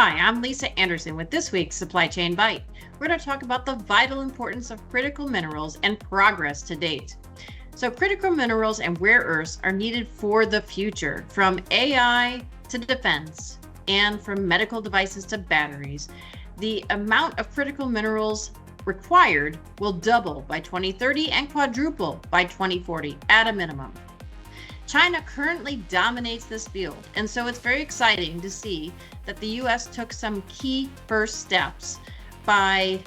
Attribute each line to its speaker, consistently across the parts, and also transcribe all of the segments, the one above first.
Speaker 1: Hi, I'm Lisa Anderson with this week's Supply Chain Byte. We're going to talk about the vital importance of critical minerals and progress to date. So critical minerals and rare earths are needed for the future, from AI to defense and from medical devices to batteries. The amount of critical minerals required will double by 2030 and quadruple by 2040 at a minimum. China currently dominates this field, and so it's very exciting to see that the U.S. took some key first steps by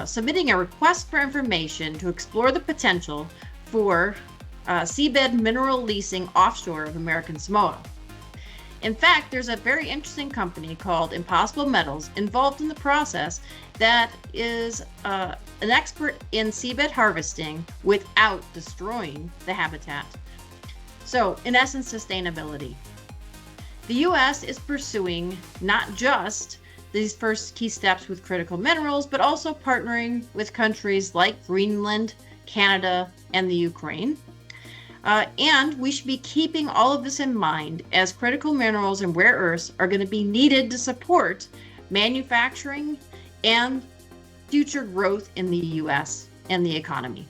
Speaker 1: submitting a request for information to explore the potential for seabed mineral leasing offshore of American Samoa. In fact, there's a very interesting company called Impossible Metals involved in the process that is an expert in seabed harvesting without destroying the habitat. So, in essence, sustainability. The U.S. is pursuing not just these first key steps with critical minerals, but also partnering with countries like Greenland, Canada, and the Ukraine. And we should be keeping all of this in mind as critical minerals and rare earths are going to be needed to support manufacturing and future growth in the U.S. and the economy.